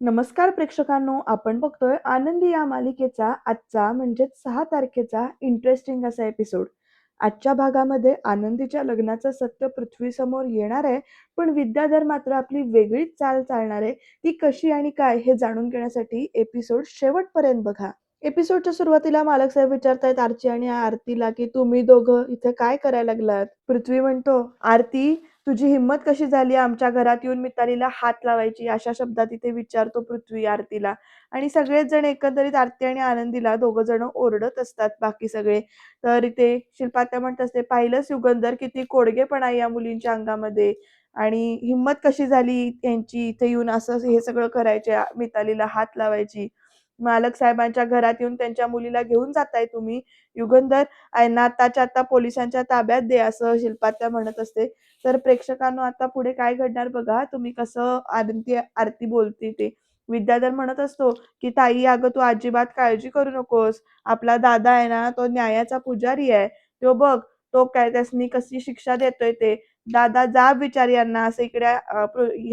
नमस्कार प्रेक्षकांनो, आपण बघतोय आनंदी या मालिकेचा आजचा म्हणजेच 6 तारखेचा इंटरेस्टिंग असा एपिसोड. आजच्या भागामध्ये आनंदीच्या लग्नाचं सत्य पृथ्वीसमोर येणार आहे, पण विद्याधर मात्र आपली वेगळीच चाल चालणार आहे. ती कशी आणि काय हे जाणून घेण्यासाठी एपिसोड शेवटपर्यंत बघा. एपिसोडच्या सुरुवातीला मालक साहेब विचारतायत आर्ची आणि आरतीला, की तुम्ही दोघं इथे काय करायला लागलात? पृथ्वी म्हणतो, आरती तुझी हिंमत कशी झाली आमच्या घरात येऊन मितालीला हात लावायची? अशा शब्दात इथे विचारतो पृथ्वी आरतीला. आणि सगळेच जण एकंदरीत आरती आणि आनंदीला दोघं जण ओरडत असतात बाकी सगळे. तर इथे शिल्पात्या म्हणत असते, पाहिलंस युगंधर किती कोडगेपणा आहे या मुलींच्या अंगामध्ये, आणि हिंमत कशी झाली यांची इथे येऊन असं हे सगळं करायचे, मितालीला हात लावायची. मालक साहेबांच्या घरात येऊन त्यांच्या मुलीला घेऊन जाताय तुम्ही. युगंधर यांना आत्ताच्या आत्ता पोलिसांच्या ताब्यात दे, असं शिल्पात्या म्हणत असते. तर प्रेक्षकांनो, आता पुढे काय घडणार बघा तुम्ही, कसं आरती बोलते ते. विद्याधर म्हणत असतो, की ताई अगं तू अजिबात काळजी करू नकोस. आपला दादा आहे ना, तो न्यायाचा पुजारी आहे. तो बघ, तो काय त्यासनी कशी शिक्षा देतोय ते. दादा जा विचार यांना, असं इकडे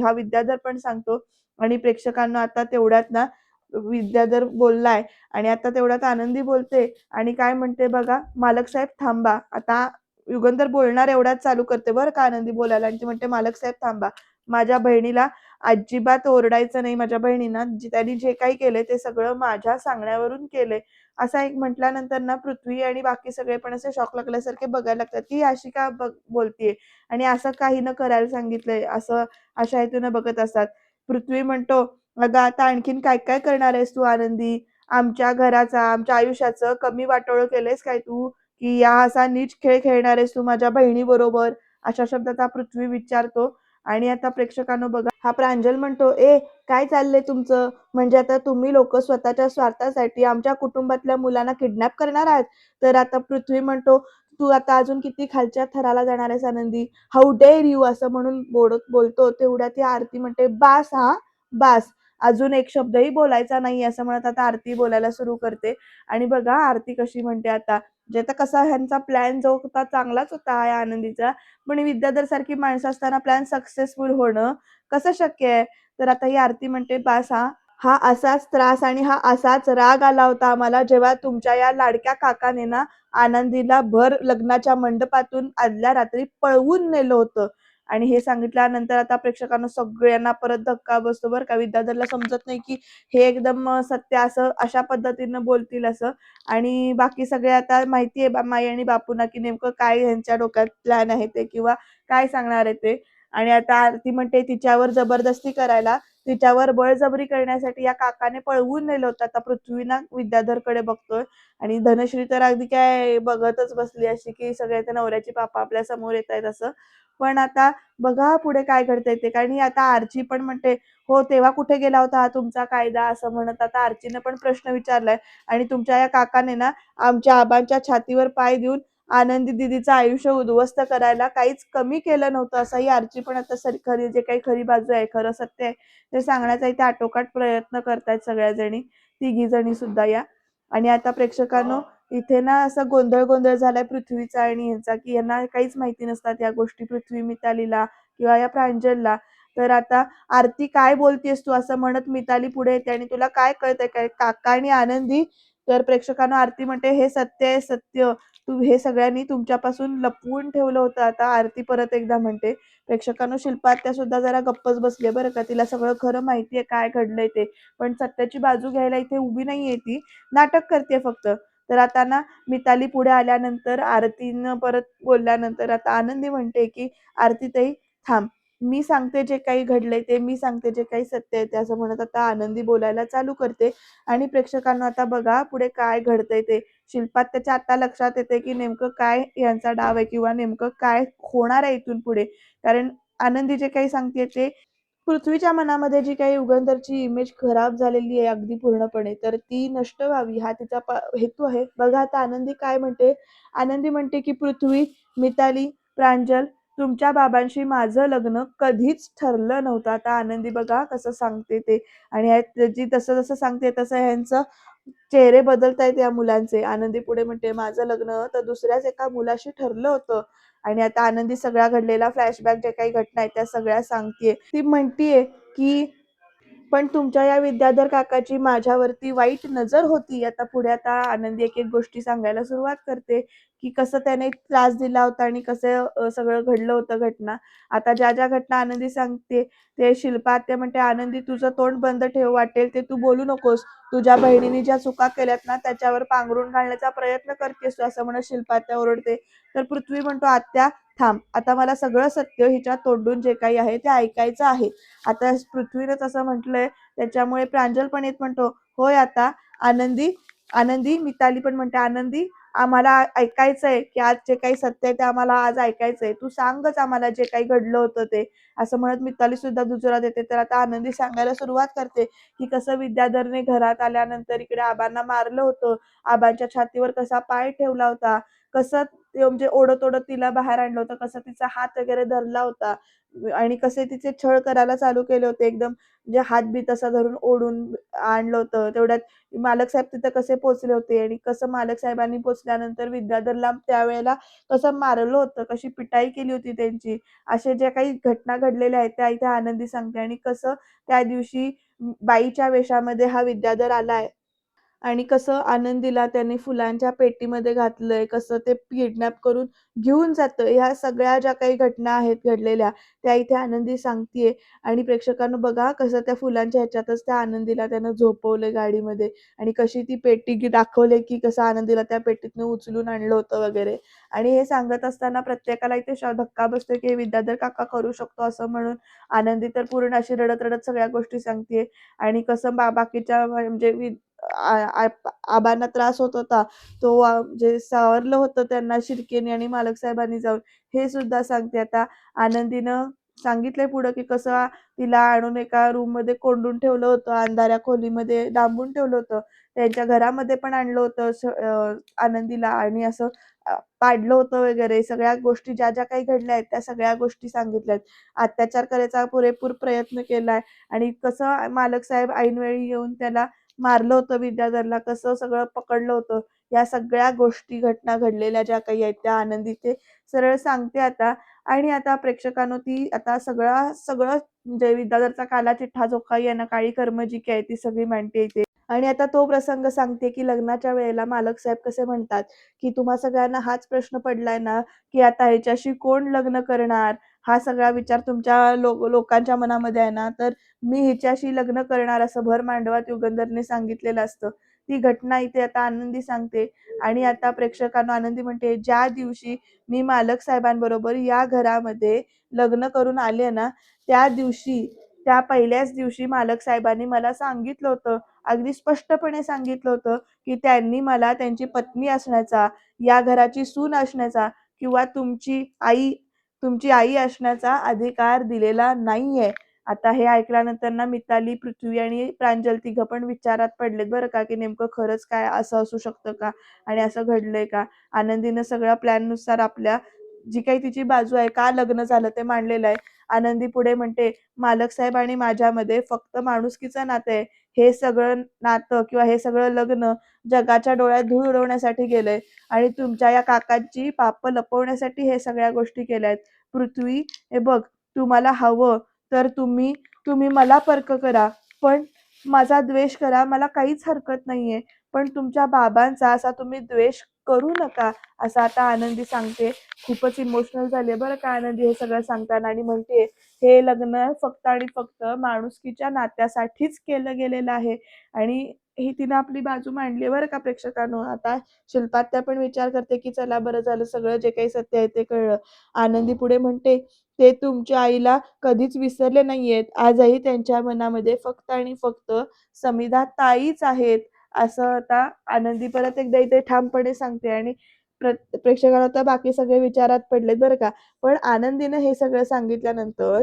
हा विद्याधर पण सांगतो. आणि प्रेक्षकांना आता तेवढ्यात ना विद्याधर बोललाय आणि आता तेवढ्यात आनंदी बोलते आणि काय म्हणते बघा, मालक साहेब थांबा. आता युगंधर बोलणार एवढ्यात चालू करते बरं का आनंदी बोलायला, आणि ती म्हणते, मालक साहेब थांबा. माझ्या बहिणीला अजिबात ओरडायचं नाही. माझ्या बहिणीनं त्यांनी जे काही केलंय ते सगळं माझ्या सांगण्यावरून केलंय. असा एक म्हटल्यानंतर ना पृथ्वी आणि बाकी सगळे पण असे शॉक लागल्यासारखे बघायला लागतात, की ही अशी का बोलतीये आणि असं काही न करायला सांगितलंय, असं अशा हेतूनं बघत असतात. पृथ्वी म्हणतो, अगं आता आणखीन काय काय करणार आहेस तू आनंदी? आमच्या घराचा, आमच्या आयुष्याचं कमी वाटोळं केलंयस काय तू? की या असा नीच खेळ खेळणार आहेस तू माझ्या बहिणीबरोबर? अशा शब्दात हा पृथ्वी विचारतो. आणि आता प्रेक्षकांनो बघा, हा प्रांजल म्हणतो, ए काय चाललंय तुमचं? म्हणजे आता तुम्ही लोक स्वतःच्या स्वार्थासाठी आमच्या कुटुंबातल्या मुलांना किडनॅप करणार आहात? तर आता पृथ्वी म्हणतो, तू आता अजून किती खालच्या थराला जाणार आहेस आनंदी? हाऊ डेअर यू, असं म्हणून बोलतो. तेवढ्यात ती आरती म्हणते, बास हा, बास. अजून एक शब्दही बोलायचा नाही, असं म्हणत आता आरती बोलायला सुरू करते. आणि बघा आरती कशी म्हणते आता, जे आता कसा ह्यांचा प्लॅन जो होता चांगलाच होता या आनंदीचा, पण विद्याधर सारखी माणसं असताना प्लॅन सक्सेसफुल होणं कसं शक्य आहे? तर आता ही आरती म्हणते, बास हा. हा असाच त्रास आणि हा असाच राग आला होता आम्हाला जेव्हा तुमच्या या लाडक्या काकाने ना आनंदीला भर लग्नाच्या मंडपातून आदल्या रात्री पळवून नेलं होतं. आणि हे सांगितल्यानंतर आता प्रेक्षकांना सगळ्यांना परत धक्का बसतो बरं का. विद्याधरला समजत नाही की हे एकदम सत्य असं अशा पद्धतीनं बोलतील असं. आणि बाकी सगळे आता माहिती आहे माई आणि बापूंना की नेमकं काय ह्यांच्या डोक्यात प्लॅन आहे ते, किंवा काय सांगणार आहे ते. आणि आता आरती म्हणते तिच्यावर जबरदस्ती करायला, तिच्यावर बळजबरी करण्यासाठी या काकाने पळवून नेलं होतं. आता पृथ्वी ना विद्याधरकडे बघतोय आणि धनश्री तर अगदी काय बघतच बसली अशी, की सगळे त्या नवऱ्याची पापा आपल्या समोर येत आहेत असं. पण आता बघा पुढे काय घडतंय ते. कारण ही आता आर्ची पण म्हणते, हो तेव्हा कुठे गेला होता हा तुमचा कायदा, असं म्हणत आता आर्चीने पण प्रश्न विचारलाय. आणि तुमच्या या काकाने ना आमच्या आबांच्या छातीवर पाय देऊन आनंदी दिदीचं आयुष्य उद्ध्वस्त करायला काहीच कमी केलं नव्हतं, असंही आर्ची पण आता खरी जे काही खरी बाजू आहे, खरं सत्य आहे ते सांगण्याचा इथे आटोकाट प्रयत्न करतायत सगळ्या जणी, तिघी जणी सुद्धा या. आणि आता प्रेक्षकांनो, इथे ना असा गोंधळ गोंधळ झालाय पृथ्वीचा आणि ह्यांचा, की यांना काहीच माहिती नसतात या गोष्टी, पृथ्वी मितालीला किंवा या प्रांजलला. तर आता आरती काय बोलतेस तू, असं म्हणत मिताली पुढे येते, आणि तुला काय कळतंय काय काका आणि आनंदी? तर प्रेक्षकांना आरती म्हणते, हे सत्य आहे सत्य, तू हे सगळ्यांनी तुमच्यापासून लपवून ठेवलं होतं. आता आरती परत एकदा म्हणते. प्रेक्षकांनो, शिल्पात्या सुद्धा जरा गप्पच बसली बरं का, तिला सगळं खरं माहितीये काय घडलंय ते, पण सत्याची बाजू घ्यायला इथे उभी नाहीये, ती नाटक करते फक्त. तर आता ना मिताली पुढे आल्यानंतर आरतीनं परत बोलल्यानंतर आता आनंदी म्हणते, की आरतीताई थांब, मी सांगते जे काही घडलंय ते, मी सांगते जे काही सत्य आहे ते, असं म्हणत आता आनंदी बोलायला चालू करते. आणि प्रेक्षकांना आता बघा पुढे काय घडतंय ते. शिल्पात्याच्या आता लक्षात येते की नेमकं काय यांचा डाव आहे किंवा नेमकं काय होणार आहे इथून पुढे. कारण आनंदी जे काही सांगते ते, पृथ्वीच्या मनामध्ये जी काही युगंधरची इमेज खराब झालेली आहे अगदी पूर्णपणे, तर ती नष्ट व्हावी हा तिचा हेतू आहे. बघा आता आनंदी काय म्हणते. आनंदी म्हणते की पृथ्वी, मिताली, प्रांजल, तुमच्या बाबांशी माझं लग्न कधीच ठरलं नव्हतं. आता आनंदी बघा कसं सांगते ते. आणि जी जसं जसं सांगते तसं ह्यांचं चेहरे बदलतायत या मुलांचे. आनंदी पुढे म्हणते, माझं लग्न तर दुसऱ्याच एका मुलाशी ठरलं होतं. आणि आता आनंदी सगळा घडलेला फ्लॅशबॅक जे काही घटना आहेत त्या सगळ्या सांगतेय. ती म्हणतीये की पण तुमच्या या विद्याधर काकाची माझ्यावरती वाईट नजर होती. आता पुढे आता आनंदी एक-एक गोष्टी सांगायला सुरुवात करते, की कसं त्याने त्रास दिला होता आणि कसं सगळं घडलं होतं घटना. आता ज्या-ज्या घटना आनंदी सांगते, ते शिल्पा आत्या म्हणते, "आनंदी तुझं तोंड बंद ठेव. वाटेल ते तू बोलू नकोस. तुझ्या बहिणीने ज्या चुका केल्यात ना, त्याच्यावर पांघरून घालण्याचा प्रयत्न करतेस तू," असं म्हणत शिल्पा आत्या ओरडते. तर पृथ्वी म्हणतो, "आत्या थांब. आता मला सगळं सत्य हिच्या तोंडून जे काही आहे ते ऐकायचं आहे." आता पृथ्वीने तसं म्हटलंय त्याच्यामुळे प्रांजल पण येत म्हणतो, "होय आता आनंदी, आनंदी." मिताली पण म्हणते, "आनंदी आम्हाला ऐकायचंय की आज जे काही सत्य आहे ते आम्हाला आज ऐकायचंय. तू सांगच आम्हाला जे काही घडलं होतं ते." असं म्हणत मिताली सुद्धा दुजोरा देते. तर आता आनंदी सांगायला सुरुवात करते, की कसं विद्याधरने घरात आल्यानंतर इकडे आबांना मारलं होतं. आबांच्या छातीवर कसा पाय ठेवला होता. कसं ते म्हणजे ओढत-ओढत तिला बाहेर आणलं होतं. कसं तिचा हात वगैरे धरला होता आणि कसे तिचे छळ करायला चालू केले होते. एकदम म्हणजे हात-बीत असा धरून ओढून आणलं होतं. तेवढ्यात मालक साहेब तिथं कसे पोहोचले होते आणि कसं मालक साहेबांनी पोहोचल्यानंतर विद्याधरला त्यावेळेला कसं मारलं होतं, कशी पिटाई केली होती त्यांची. अशा ज्या काही घटना घडलेल्या आहेत त्या इथे आनंदी सांगते आणि कसं त्या दिवशी बाईच्या वेशामध्ये हा विद्याधर आलाय आणि कसं आनंदीला त्यांनी फुलांच्या पेटीमध्ये घातलंय, कसं ते किडनॅप करून घेऊन जातं. ह्या सगळ्या ज्या काही घटना आहेत घडलेल्या, त्या इथे आनंदी सांगतीये आणि प्रेक्षकांनो बघा कसं त्या फुलांच्या ह्याच्यातच त्या आनंदीला त्यानं झोपवलंय गाडीमध्ये आणि कशी ती पेटी दाखवले, की कसं आनंदीला त्या पेटीतनं उचलून आणलं होतं वगैरे आणि हे सांगत असताना प्रत्येकाला इथे धक्का बसतोय, की हे विद्याधर काका करू शकतो असं म्हणून. आनंदी तर पूर्ण अशी रडत-रडत सगळ्या गोष्टी सांगतीये आणि कसं बाकीच्या म्हणजे आ आ आबांना त्रास होत होता. तो जे सावरलं होतं त्यांना शिर्केने आणि मालक साहेबांनी जाऊन, हे सुद्धा सांगते. आता आनंदीनं सांगितलंय पुढं, की कसं तिला आणून एका रूममध्ये कोंडून ठेवलं होतं, अंधाऱ्या खोलीमध्ये डांबून ठेवलं होतं. त्यांच्या घरामध्ये पण आणलं होतं आनंदीला आणि असं पाडलं होतं वगैरे. सगळ्या गोष्टी ज्या-ज्या काही घडल्या आहेत, त्या सगळ्या गोष्टी सांगितल्यात. अत्याचार करायचा पुरेपूर प्रयत्न केलाय आणि कसं मालक साहेब ऐनवेळी येऊन त्याला मारलं होतं विद्याधरला, कसं सगळं पकडलं होतं. या सगळ्या गोष्टी, घटना घडलेल्या ज्या काही आहेत त्या आनंदी ते सरळ सांगते आता आणि आता प्रेक्षकांनो ती आता सगळं म्हणजे विद्याधरचा काला चिट्ठा जो काही आहे ना, काळी कर्म जी काही आहे ती सगळी मांडते इथे. आणि आता तो प्रसंग सांगते, की लग्नाच्या वेळेला मालक साहेब कसे म्हणतात, की तुम्हा सगळ्यांना हाच प्रश्न पडलाय ना, की आता ह्याच्याशी कोण लग्न करणार? हा सगळा विचार तुमच्या लोकांच्या मनामध्ये आहे ना, तर मी हिच्याशी लग्न करणार असं भर मांडवात युगंधरने सांगितलेलं असतं. ती घटना इथे आता आनंदी सांगते आणि आता प्रेक्षकांना आनंदी म्हणते, "ज्या दिवशी मी मालक साहेबांबरोबर या घरामध्ये लग्न करून आले ना, त्या दिवशी, त्या पहिल्याच दिवशी मालक साहेबांनी मला सांगितलं होतं, अगदी स्पष्टपणे सांगितलं होतं, की त्यांनी मला त्यांची पत्नी असण्याचा, या घराची सून असण्याचा किंवा तुमची आई असण्याचा अधिकार दिलेला नाहीये." आता हे ऐकल्यानंतर ना मिताली, पृथ्वी आणि प्रांजल तिघं पण विचारात पडलेत बरं का, की नेमकं खरंच काय असं असू शकतं का? आणि असं घडलंय का? आनंदीनं सगळ्या प्लॅननुसार आपल्या जी काही तिची बाजू आहे, का लग्न झालं ते मांडलेलं आहे. आनंदी पुढे म्हणते, "मालक साहेब आणि माझ्यामध्ये फक्त माणुसकीचं नातं आहे. हे सगळं नातं किंवा हे सगळं लग्न जगाच्या डोळ्यात धूळ उडवण्यासाठी गेलंय आणि तुमच्या या काकांची पापं लपवण्यासाठी हे सगळ्या गोष्टी केल्यात. पृथ्वी, हे बघ, तुम्हाला हवं तर तुम्ही तुम्ही मला पर्क करा, पण माझा द्वेष करा. मला काहीच हरकत नाहीये. पण तुमच्या बाबांचा असा तुम्ही द्वेष करू नका." असं आता आनंदी सांगते. खूपच इमोशनल झाली बरं का आनंदी हे सगळं सांगताना आणि म्हणते, "हे लग्न फक्त आणि फक्त माणुसकीच्या नात्यासाठीच केलं गेलेलं आहे." आणि ही तिनं आपली बाजू मांडली बरं का प्रेक्षकांनो. आता शिल्पात्या पण विचार करते, की चला बरं झालं सगळं जे काही सत्य आहे ते कळलं. आनंदी पुढे म्हणते, "ते तुमच्या आईला कधीच विसरले नाहीयेत. आजही त्यांच्या मनामध्ये फक्त आणि फक्त समिधा ताईच आहेत." असं आता आनंदी परत एकदा इथे ठामपणे सांगते आणि प्रेक्षकाला तर बाकी सगळे विचारात पडलेत बरं का. पण आनंदीनं हे सगळं सांगितल्यानंतर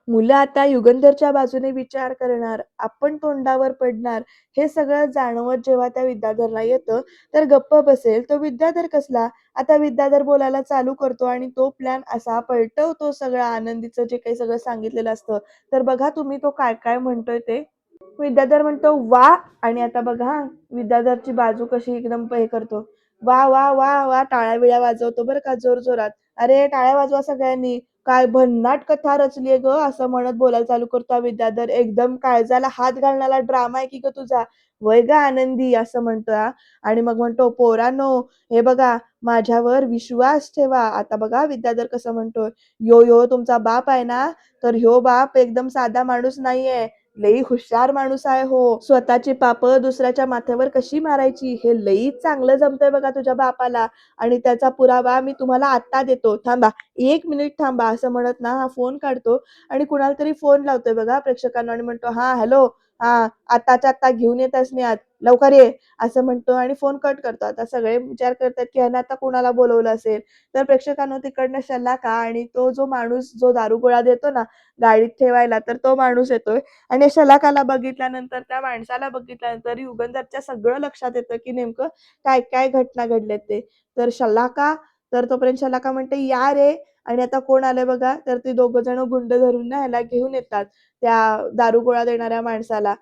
मुलं आता युगंधरच्या बाजूने विचार करणार, आपण तोंडावर पडणार. हे सगळं जाणवत जेव्हा त्या विद्याधरला येतं, तर गप्प बसेल तो विद्याधर कसला. आता विद्याधर बोलायला चालू करतो आणि तो प्लॅन असा पलटवतो सगळं आनंदीचं जे काही सगळं सांगितलेलं असतं. तर बघा तुम्ही तो काय-काय म्हणतोय ते. विद्याधर म्हणतो, "वाह!" आणि आता बघा हां, विद्याधरची बाजू कशी एकदम हे करतो. "वाह, वाह, वाह, वाह!" टाळ्या-बिळ्या वाजवतो बरं का जोरजोरात. "अरे टाळ्या वाजवा सगळ्यांनी. काय भन्नाट कथा रचली आहे गं, असं म्हणत बोलायला चालू करतो हा विद्याधर. एकदम काळजाला हात घालणारा ड्रामा आहे की गं तुझा. "होय गं आनंदी," असं म्हणतोय हा. आणि मग म्हणतो, "पोरांनो, हे बघा माझ्यावर विश्वास ठेवा." आता बघा विद्याधर कसं म्हणतोय, "ह्यो तुमचा बाप आहे ना, तर ह्यो बाप एकदम साधा माणूस नाहीये. लई हुशार माणूस आहे हो. स्वतःची पापं दुसऱ्याच्या माथ्यावर कशी मारायची हे लईच चांगलं जमतंय बघा तुझ्या बापाला आणि त्याचा पुरावा मी तुम्हाला आत्ता देतो. थांबा, 1 मिनिट थांबा." असं म्हणत ना हा फोन काढतो आणि कुणाला तरी फोन लावतोय बघा प्रेक्षकांना आणि म्हणतो, "हां, हॅलो. हां, आत्ताच्या आत्ता घेऊन येतेस मी आत. लवकर ये." असं म्हणतो आणि फोन कट करतो. आता सगळे विचार करतात, की ह्यानं आता कुणाला बोलवलं असेल. तर प्रेक्षकांनो तिकडनं शलाका आणि तो जो माणूस जो दारुगोळा देतो ना गाडीत ठेवायला, तर तो माणूस येतोय आणि शलाकाला बघितल्यानंतर, त्या माणसाला बघितल्यानंतर युगंधरच्या सगळं लक्षात येतं, की नेमकं काय-काय घटना घडल्यात ते. तर शलाका तर तोपर्यंत शलाका म्हणते, "या रे." आणि आता कोण आलंय बघा, तर ते दोघं जण गुंड धरून ना ह्याला घेऊन येतात, त्या दारुगोळा देणाऱ्या माणसाला.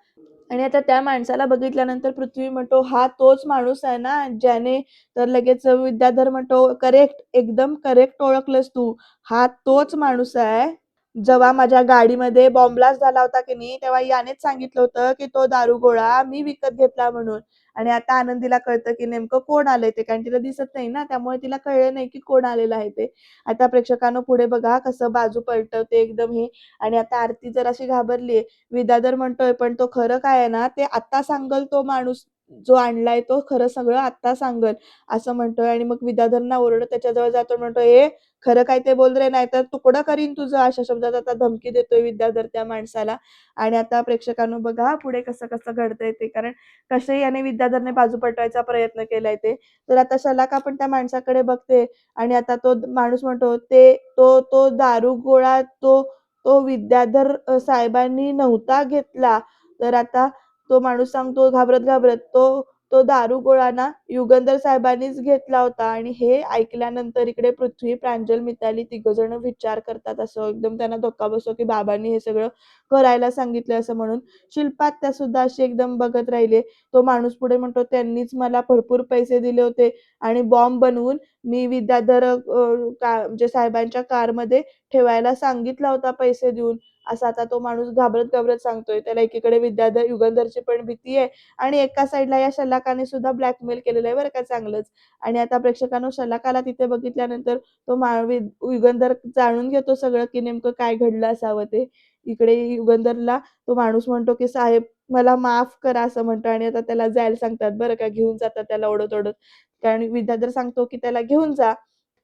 आणि आता त्या माणसाला बघितल्यानंतर पृथ्वी म्हणतो, "हा तोच माणूस आहे ना, ज्याने" तर लगेच विद्याधर म्हणतो, "करेक्ट, एकदम करेक्ट ओळखलंस तू. हा तोच माणूस आहे. जेव्हा माझ्या गाडीमध्ये बॉम्ब ब्लास्ट झाला होता की नाही, तेव्हा यानेच सांगितलं होतं, की तो दारुगोळा मी विकत घेतला म्हणून." आणि आता आनंदीला कळतं, की नेमकं कोण आलंय ते, कारण तिला दिसत नाही ना, त्यामुळे तिला कळलं नाही, की कोण आलेलं आहे ते. आता प्रेक्षकांनो पुढे बघा कसं बाजू पलटवते एकदम हे. आणि आता आरती जराशी घाबरली. विद्याधर म्हणतोय, "पण तो खरं काय आहे ना, ते आत्ता सांगेल तो माणूस जो आणलाय तो खरं सगळं आत्ता सांगेल." असं म्हणतोय आणि मग विद्याधरना ओरडत त्याच्याजवळ जातो आणि म्हणतो, "ए, खरं काय ते बोल रे, नाहीतर तुकडं करीन तुझं." अशा शब्दात आता धमकी देतोय विद्याधर त्या माणसाला. आणि आता प्रेक्षकांनो बघा पुढे कसं-कसं घडतंय ते. कारण कसेही याने विद्याधरने बाजू पलटवायचा प्रयत्न केलाय ते. तर आता शलाका पण त्या माणसाकडे बघते आणि आता तो माणूस म्हणतो, तो दारुगोळा तो विद्याधर साहेबांनी नव्हता घेतला." तर आता तो माणूस सांगतो घाबरत-घाबरत, तो दारुगोळा ना युगंधर साहेबांनीच घेतला होता." आणि हे ऐकल्यानंतर इकडे पृथ्वी, प्रांजल, मिताली तिघं जण विचार करतात. असं एकदम त्यांना धक्का बसतो, की बाबांनी हे सगळं करायला सांगितलं असं म्हणून. शिल्पात्या सुद्धा अशी एकदम बघत राहिली. तो माणूस पुढे म्हणतो, "त्यांनीच मला भरपूर पैसे दिले होते आणि बॉम्ब बनवून मी विद्याधर म्हणजे साहेबांच्या कारमध्ये ठेवायला सांगितला होता पैसे देऊन." असा आता तो माणूस घाबरत-घाबरत सांगतोय. त्याला एकीकडे युगंधरची पण भीती आहे आणि एका साइडला या शलाकाने सुद्धा ब्लॅकमेल केलेलं आहे बरं का चांगलंच. आणि आता प्रेक्षकांनो शलाकाला तिथे बघितल्यानंतर तो युगंधर जाणून घेतो सगळं, की नेमकं काय घडलं असावं ते. इकडे युगंधरला तो माणूस म्हणतो, की "साहेब मला माफ करा," असं म्हणतो आणि आता त्याला जायला सांगतात बरं का. घेऊन जातात त्याला ओढत-ओढत. कारण विद्याधर सांगतो, की "त्याला घेऊन जा."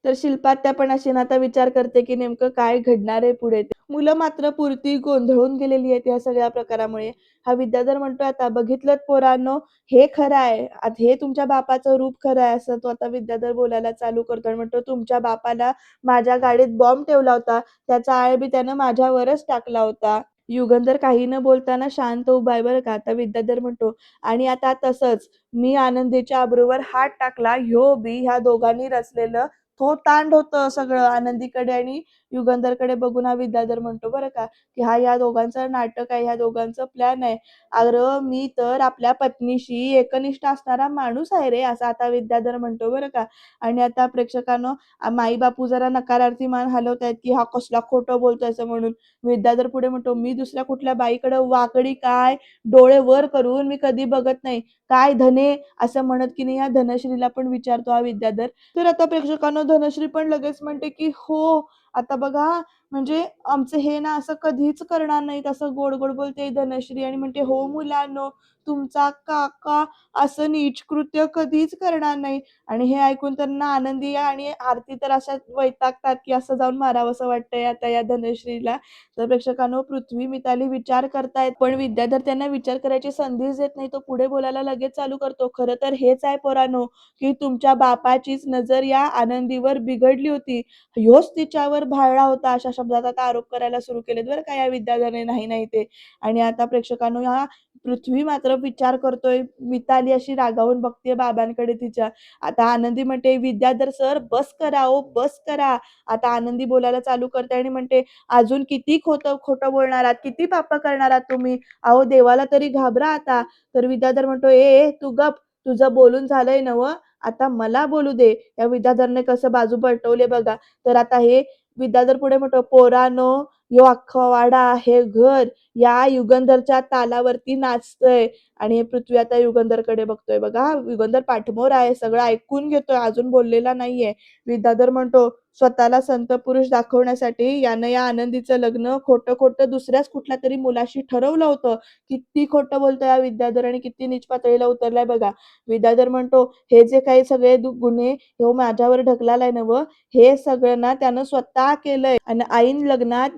तर शिल्पात्या पण अशी ना आता विचार करते, की नेमकं काय घडणार आहे पुढे ते. मुलं मात्र पुरती गोंधळून गेलेली आहेत या सगळ्या प्रकारामुळे. हा विद्याधर म्हणतोय, "आता बघितलत पोरांनो, हे खरं आहे. आता हे तुमच्या बापाचं रूप खरं आहे." असं तो आता विद्याधर बोलायला चालू करतो आणि म्हणतो, "तुमच्या बापाला माझ्या गाडीत बॉम्ब ठेवला होता. त्याचा आळबी त्यानं माझ्यावरच टाकला होता." युगंधर काही न बोलताना शांत उभा आहे बरं का. आता विद्याधर म्हणतो, "आणि आता तसंच मी आनंदीच्या अब्रूवर हात टाकला. ह्यो बी ह्या दोघांनी रचलेलं थोतांड होतं सगळं." आनंदीकडे आणि युगंधरकडे बघून हा विद्याधर म्हणतो बरं का, की "हा ह्या दोघांचं नाटक आहे, ह्या दोघांचं प्लॅन आहे. अरे मी तर आपल्या पत्नीशी एकनिष्ठ असणारा माणूस आहे रे." असं आता विद्याधर म्हणतो बरं का. आणि आता प्रेक्षकांनो माई-बापू जरा नकारार्थी मान हलवतायत, की हा कसला खोटं बोलतोय असं म्हणून. विद्याधर पुढे म्हणतो, "मी दुसऱ्या कुठल्या बाईकडे वाकडी काय, डोळे वर करून मी कधी बघत नाही. काय धने?" असं म्हणत की नाही या धनश्रीला पण विचारतो हा विद्याधर. तर आता प्रेक्षकांनो धनश्री पण लगेच म्हणते, की "हो, आता बघा म्हणजे आमचं हे ना असं कधीच करणार नाहीत." असं गोड-गोड बोलते धनश्री आणि म्हणते, "हो मुलांनो, तुमचा काका असं नीच कृत्य कधीच करणार नाही." आणि हे ऐकून त्यांना आनंदी आणि आरती तर अशा वैतागतात, की असं जाऊन मारावसं वाटतंय आता या धनश्रीला. तर प्रेक्षकांनो पृथ्वी, मिताली विचार करतायत, पण विद्याधर त्यांना विचार करायची संधीच देत नाही. तो पुढे बोलायला लगेच चालू करतो, "खरं तर हेच आहे पोरांनो, की तुमच्या बापाचीच नजर या आनंदीवर बिघडली होती. ह्योच तिच्यावर भाळला होता." अशा शब्दात आता आरोप करायला सुरू केलेत बरं का या विद्याधराने नाही ते. आणि आता प्रेक्षकांनो हा पृथ्वी मात्र विचार करतोय. मिताली अशी रागावून बघतेय बाबांकडे तिच्या. आता आनंदी म्हणते, "विद्याधर सर बस करा ओ, बस करा." आता आनंदी बोलायला चालू करते आणि म्हणते, "अजून किती खोटं खोटं बोलणार आहात? किती पापं करणार आहात तुम्ही? अहो देवाला तरी घाबरा आता." तर विद्याधर म्हणतो, "ए, ए तू गप. तुझं बोलून झालंय नव्हं? आता मला बोलू दे." या विद्याधरने कसं बाजू पलटवली बघा. तर आता हे विद्याधर पुढे म्हणतो, "पोरांनो, ह्यो अख्खा वाडा, हे घर या युगंधरच्या तालावरती नाचतंय." आणि हे पृथ्वी आता युगंधरकडे बघतोय बघा. युगंधर पाठमोर आहे, सगळं ऐकून घेतोय, अजून बोललेला नाहीये. विद्याधर म्हणतो, "स्वतःला संत पुरुष दाखवण्यासाठी यानं या आनंदीचं लग्न खोटं-खोटं दुसऱ्याच कुठल्यातरी मुलाशी ठरवलं होतं." किती खोटं बोलतोय हा विद्याधर आणि किती नीच पातळीला उतरलाय बघा. विद्याधर म्हणतो, "हे जे काही सगळे गुन्हे ह्यो माझ्यावर ढकलालाय नव्हं, हे सगळं ना त्यानं स्वतः केलंय आणि ऐन लग्नात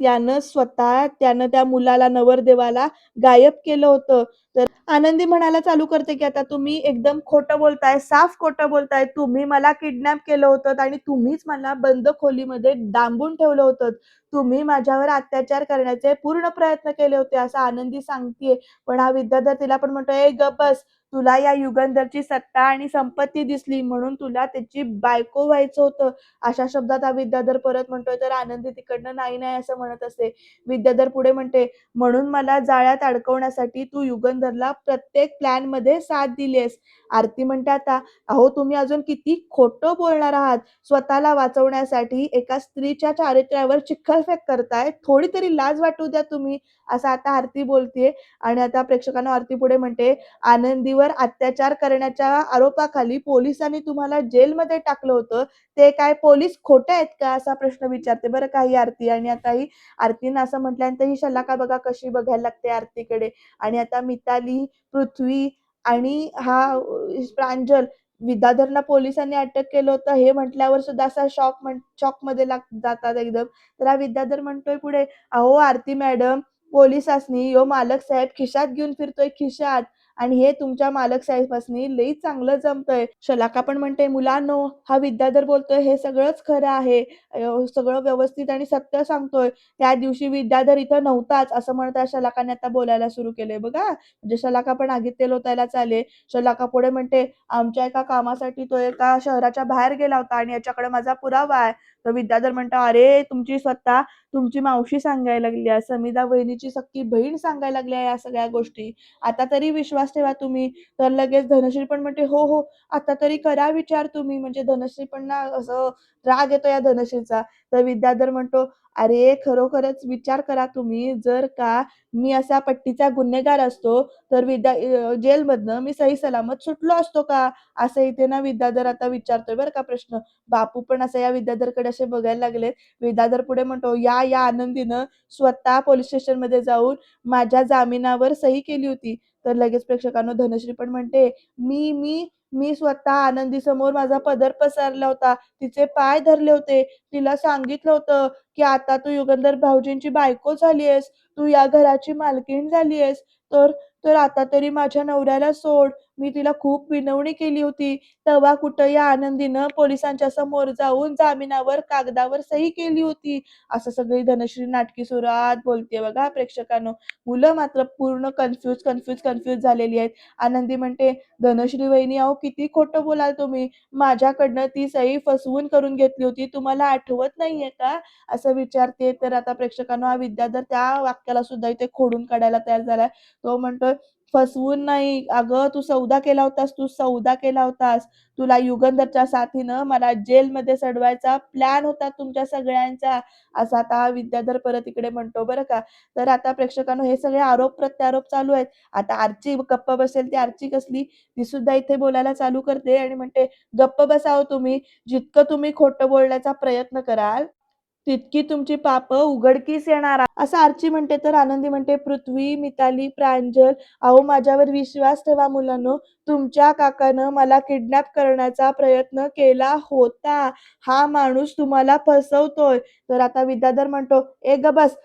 त्यानं त्या मुलाला, नवरदेवाला गायब केलं होतं." तर आनंदी म्हणायला चालू करते, की "आता तुम्ही एकदम खोटं बोलताय, साफ खोटं बोलताय. तुम्ही मला किडनॅप केलं होतं आणि तुम्हीच मला बंद खोलीमध्ये डांबून ठेवलं होतं. तुम्ही माझ्यावर अत्याचार करण्याचे पूर्ण प्रयत्न केले होते." असं आनंदी सांगतीये. पण हा विद्याधर तिला पण म्हणतो, "ए गप्प बस. तुला या युगंधरची सत्ता आणि संपत्ती दिसली म्हणून तुला त्याची बायको व्हायचं होतं." अशा शब्दात हा विद्याधर परत म्हणतोय, तर आनंदी तिकडनं नाही, नाही असं म्हणत असते. विद्याधर पुढे म्हणते, "म्हणून मला जाळ्यात अडकवण्यासाठी तू युगंधरला प्रत्येक प्लॅनमध्ये साथ दिलीयस." आरती म्हणते आता, "अहो तुम्ही अजून किती खोटं बोलणार आहात. स्वतःला वाचवण्यासाठी एका स्त्रीच्या चारित्र्यावर चिखलफेक करताय. थोडी तरी लाज वाटू द्या तुम्ही." असं आता आरती बोलतीये आणि आता प्रेक्षकांनो आरती पुढे म्हणते, "आनंदीवर अत्याचार करण्याच्या आरोपाखाली पोलिसांनी तुम्हाला जेलमध्ये टाकलं होतं. ते काय पोलीस खोटे आहेत का?" असा प्रश्न विचारते बरं का ही आरती. आणि आता ही आरतीनं असं म्हटल्यानंतर ही शलाका बघा कशी बघायला लागते आरतीकडे. आणि आता मिताली, पृथ्वी आणि हा प्रांजल, विद्याधरला पोलिसांनी अटक केलं होतं हे म्हटल्यावर सुद्धा असा शॉकमध्ये जातात एकदम. तर हा विद्याधर म्हणतोय पुढे, "अहो आरती मॅडम, पोलिसासनी ह्यो मालक साहेब खिशात घेऊन फिरतोय खिशात आणि हे तुमच्या मालक साहेबासनी लई चांगलं जमतंय." शलाका पण म्हणते, "मुलांनो, हा विद्याधर बोलतोय हे सगळंच खरं आहे. सगळं व्यवस्थित आणि सत्य सांगतोय. त्या दिवशी विद्याधर इथं नव्हताच." असं म्हणत त्या शलाकाने आता बोलायला सुरू केलंय बघा. म्हणजे शलाका पण आगीत तेल ओतायला चालले. शलाका पुढे म्हणते, "आमच्या एका कामासाठी तो एका शहराच्या बाहेर गेला होता आणि याच्याकडे माझा पुरावा आहे." तर विद्याधर म्हणतो, "अरे, तुमची स्वतः तुमची मावशी सांगायला लागली आहे, समिधा वहिनीची सख्खी बहीण सांगायला लागली आहे या सगळ्या गोष्टी. आता तरी विश्वास ठेवा तुम्ही." तर लगेच धनश्री पण म्हणते, "हो, हो, आता तरी करा विचार तुम्ही." म्हणजे धनश्री पण ना असं राग येतो या धनश्रीचा. तर विद्याधर म्हणतो, "अरे, खरोखरच विचार करा तुम्ही. जर का मी असा पट्टीचा गुन्हेगार असतो, तर जेलमधनं मी सही सलामत सुटलो असतो का?" असं इथे ना विद्याधर आता विचारतोय बरं का प्रश्न. बापू पण असं या विद्याधरकडे असे बघायला लागलेत. विद्याधर पुढे म्हणतो, "या आनंदीनं स्वतः पोलिस स्टेशनमध्ये जाऊन माझ्या जामिनावर सही केली होती." तर लगेच प्रेक्षकांनो धनश्री पण म्हणते, "मी मी मी स्वतः आनंदीसमोर माझा पदर पसरला होता. तिचे पाय धरले होते. तिला सांगितलं होतं, की आता तू युगंधर भाऊजींची बायको झाली आहेस. तू या घराची मालकीण झाली आहेस. तर तर आता तरी माझ्या नवऱ्याला सोड." मी तिला खूप विनवणी केली होती. तेव्हा कुठं या आनंदीनं पोलिसांच्या समोर जाऊन जामिनावर कागदावर सही केली होती. असं सगळी धनश्री नाटकी सुरात बोलतेय बघा प्रेक्षकांनो. मुलं मात्र पूर्ण कन्फ्यूज झालेली आहेत. आनंदी म्हणते, "धनश्री वहिनी, अहो किती खोटं बोलाल तुम्ही. माझ्याकडनं ती सही फसवून करून घेतली होती. तुम्हाला आठवत नाहीये का?" असं विचारते. तर आता प्रेक्षकांनो हा विद्याधर त्या वाक्याला सुद्धा इथे खोडून काढायला तयार झालाय. तो म्हणतोय, "फसवून नाही. अगं तू सौदा केला होतास. तुला युगंधरच्या साथीनं मला जेलमध्ये सडवायचा प्लॅन होता तुमच्या सगळ्यांचा." असा आता हा विद्याधर परत इकडे म्हणतो बरं का. तर आता प्रेक्षकांनो हे सगळे आरोप-प्रत्यारोप चालू आहेत. आता आर्ची गप्प बसेल ती आर्ची कसली, ती सुद्धा इथे बोलायला चालू करते आणि म्हणते, "गप्प बसा हो तुम्ही. जितकं तुम्ही खोटं बोलण्याचा प्रयत्न कराल, तितकी तुमची पापं उघडकीस येणार." असं आर्ची म्हणते. तर आनंदी म्हणते, "पृथ्वी, मिताली, प्रांजल, अहो माझ्यावर विश्वास ठेवा मुलांनो. तुमच्या काकानं मला किडनॅप करण्याचा प्रयत्न केला होता. हा माणूस तुम्हाला फसवतोय." तर आता विद्याधर म्हणतो, "ए गप्प बस.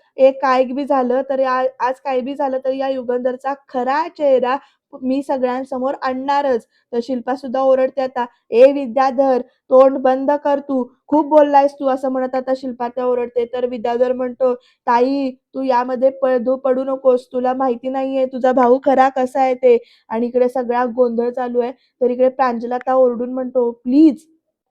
काही बी झालं तरी आज काही बी झालं तरी या युगंधरचा खरा चेहरा मी सगळ्यांसमोर आणणारच." तर शिल्पा सुद्धा ओरडते आता, "ए विद्याधर, तोंड बंद कर तू. खूप बोललायस तू." असं म्हणत आता शिल्पा त्या ओरडते. तर विद्याधर म्हणतो, "ताई, तू यामध्ये पडू नकोस. तुला माहिती नाहीये तुझा भाऊ खरा कसा आहे ते." आणि इकडे सगळा गोंधळ चालू आहे. तर इकडे प्रांजल आता ओरडून म्हणतो, "प्लीज,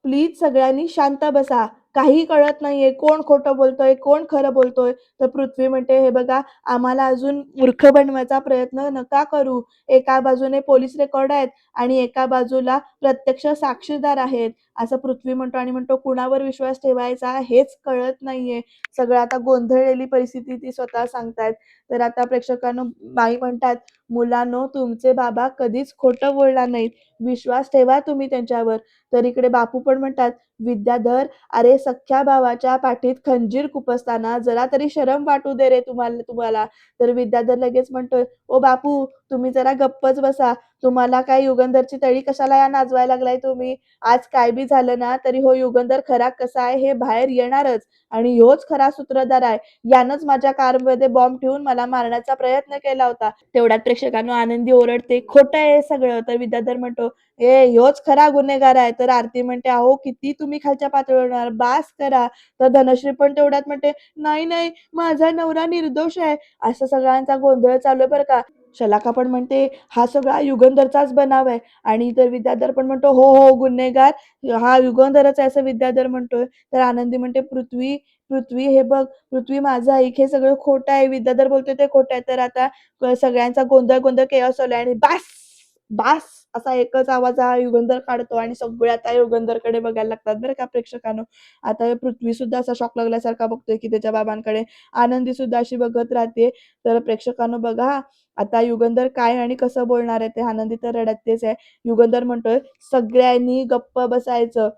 प्लीज सगळ्यांनी शांत बसा. काही कळत नाहीये, कोण खोटं बोलतोय, कोण खरं बोलतोय. तर पृथ्वी म्हणते, "हे बघा, आम्हाला अजून मूर्ख बनवायचा प्रयत्न नका करू. एका बाजूने पोलीस रेकॉर्ड आहेत आणि एका बाजूला प्रत्यक्ष साक्षीदार आहेत." असं पृथ्वी म्हणतो आणि म्हणतो, "कुणावर विश्वास ठेवायचा हेच कळत नाहीये." सगळं आता गोंधळलेली परिस्थिती ती स्वतः सांगतायत. तर आता प्रेक्षकांनो, बाई म्हणतात, "मुलांनो, तुमचे बाबा कधीच खोटं बोलणार नाहीत. विश्वास ठेवा तुम्ही त्यांच्यावर." तर इकडे बापू पण म्हणतात, "विद्याधर, अरे सख्ख्या भावाच्या पाठीत खंजीर खुपसताना जरा तरी शरम वाटू दे रे तुम्हाला तुम्हाला." तर विद्याधर लगेच म्हणतोय, "ओ बापू, तुम्ही जरा गप्पच बसा. तुम्हाला काय युगंधरची तळी कशाला या नाचवायला लागलाय तुम्ही? आज काय बी झालं ना तरी हो युगंधर खरा कसा आहे हे बाहेर येणारच आणि ह्योच खरा सूत्रधार आहे. यानंच माझ्या कारमध्ये बॉम्ब ठेवून मला मारण्याचा प्रयत्न केला होता." तेवढ्यात प्रेक्षकांनो आनंदी ओरडते, "खोटं आहे सगळं." तर विद्याधर म्हणतो, ह्योच खरा गुन्हेगार आहे." तर आरती म्हणते, "अहो किती तुम्ही खालच्या पातळीवर येणार, बास करा." तर धनश्री पण तेवढ्यात म्हणते, "नाही, नाही, माझा नवरा निर्दोष आहे." असं सगळ्यांचा गोंधळ चालू आहे बरं का. शलाका पण म्हणते, "हा सगळा युगंधरचाच बनाव आहे." आणि तर विद्याधर पण म्हणतो, "हो, हो, गुन्हेगार हा युगंधरच आहे," असं विद्याधर म्हणतोय. तर आनंदी म्हणते, "पृथ्वी, पृथ्वी हे बघ, पृथ्वी माझं ऐक, हे सगळं खोटं आहे." विद्याधर बोलतोय ते खोटं आहे. तर आता सगळ्यांचा गोंधळ गोंधळ केओस चालू आणि बास, बास असा एकच आवाज हा युगंधर काढतो आणि सगळे आता युगंधरकडे बघायला लागतात बरं का प्रेक्षकांनो. आता पृथ्वी सुद्धा असा शॉक लागल्यासारखा बघतोय की त्याच्या बाबांकडे. आनंदी सुद्धा अशी बघत राहते. तर प्रेक्षकांनो बघा, आता युगंधर काय आणि कसं बोलणार आहे ते. आनंदी तर रडतेच आहे. युगंधर म्हणतोय, "सगळ्यांनी गप्प बसायचं."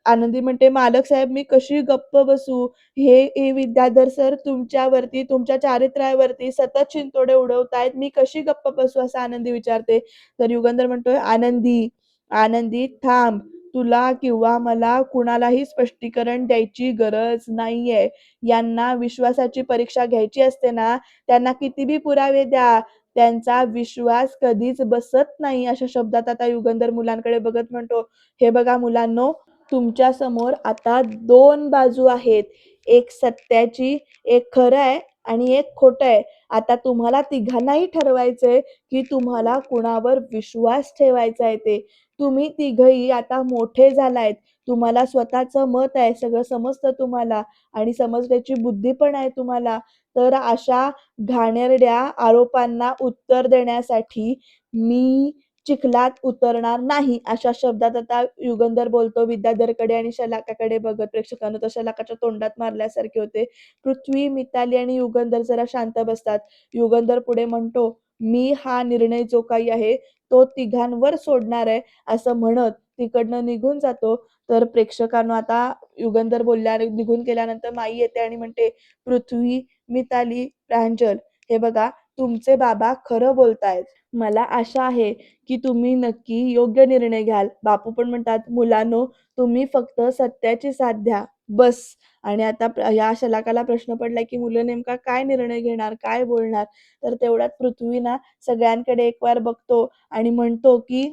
आनंदी म्हणते, "मालक साहेब, मी कशी गप्प बसू? हे विद्याधर सर तुमच्यावरती, तुमच्या चारित्र्यावरती सतत शिंतोडे उडवतायत. मी कशी गप्प बसू?" असं आनंदी विचारते. तर युगंधर म्हणतोय, "आनंदी, आनंदी थांब. तुला किंवा मला कुणालाही स्पष्टीकरण द्यायची गरज नाहीये. यांना विश्वासाची परीक्षा घ्यायची असते ना, त्यांना किती बी पुरावे द्या. त्यांचा विश्वास कधीच बसत नाही." अशा शब्दात आता युगंधर मुलांकडे बघत म्हणतो, "हे बघा मुलांनो, तुमच्या समोर आता 2 बाजू आहेत. एक सत्याची, एक खरं आहे आणि एक खोटं आहे. आता तुम्हाला तिघांनाही ठरवायचंय, की तुम्हाला कुणावर विश्वास ठेवायचा आहे ते. तुम्ही तिघंही आता मोठे झालायत. तुम्हाला स्वतःचं मत आहे. सगळं समजतं तुम्हाला आणि समजण्याची बुद्धी पण आहे तुम्हाला. तर अशा घाणेरड्या आरोपांना उत्तर देण्यासाठी मी चिखलात उतरणार नाही." अशा शब्दात आता युगंधर बोलतो विद्याधरकडे आणि शलाकाकडे बघत. प्रेक्षकांनो तर शलाकाच्या तोंडात मारल्यासारखे होते. पृथ्वी, मिताली आणि युगंधर जरा शांत बसतात. युगंधर पुढे म्हणतो, "मी हा निर्णय जो काही आहे तो तिघांवर सोडणार आहे." असं म्हणत तिकडनं निघून जातो. तर प्रेक्षकांनो आता युगंधर निघून गेल्यानंतर माई येते आणि म्हणते, "पृथ्वी, मिताली, प्रांजल, हे बघा तुमचे बाबा खरं बोलतायत. मला आशा आहे की तुम्ही नक्की योग्य निर्णय घ्याल." बापू पण म्हणतात, "मुलांनो, तुम्ही फक्त सत्याची साथ द्या, बस." आणि आता या शलाकाला प्रश्न पडलाय की मुलं नेमका काय निर्णय घेणार, काय बोलणार? तर तेवढ्यात पृथ्वी ना सगळ्यांकडे एकवार बघतो आणि म्हणतो की,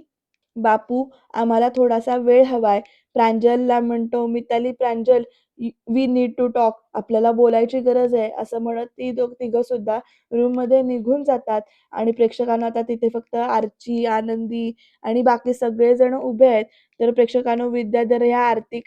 "बापू, आम्हाला थोडासा वेळ हवाय." प्रांजलला म्हणतो, "मिताली, प्रांजल, वी नीड टू टॉक." आपल्याला बोलायची गरज आहे, असं म्हणत ती तिघं सुद्धा रूममध्ये निघून जातात. आणि प्रेक्षकांना आता तिथे फक्त आर्ची, आनंदी आणि बाकी सगळेजण उभे आहेत. तर प्रेक्षकांनो विद्याधर ह्या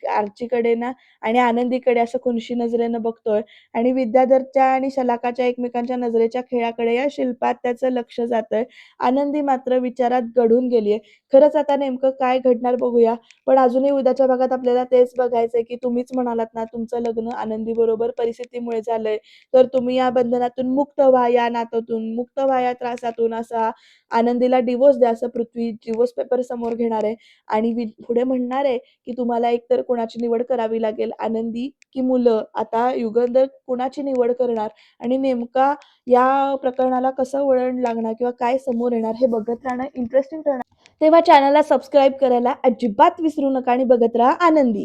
आर्चीकडे ना आणि आनंदीकडे असं खुनशी नजरेनं बघतोय आणि विद्याधरच्या आणि शलाकाच्या एकमेकांच्या नजरेच्या खेळाकडे या शिल्पात त्याचं लक्ष जातंय. आनंदी मात्र विचारात गढून गेलीये. खरंच आता नेमकं काय घडणार बघूया. पण अजूनही उद्याच्या भागात आपल्याला तेच बघायचंय की तुम्हीच म्हणालात ना तुमचं लग्न आनंदीबरोबर परिस्थितीमुळे झालंय. तर तुम्ही या बंधनातून मुक्त व्हा, या नात्यातून मुक्त व्हा, या त्रासातून. असा आनंदीला डिव्होर्स द्या असं पृथ्वी डिव्होर्स पेपर समोर घेणार आहे आणि पुढे म्हणणार आहे की तुम्हाला एकतर कोणाची निवड करावी लागेल, आनंदी की मुलं. आता युगंधर कुणाची निवड करणार आणि नेमका या प्रकरणाला कसं वळण लागणार किंवा काय समोर येणार हे बघत राहणं इंटरेस्टिंग ठरणार. तेव्हा चॅनलला सबस्क्राईब करायला अजिबात विसरू नका आणि बघत राहा आनंदी.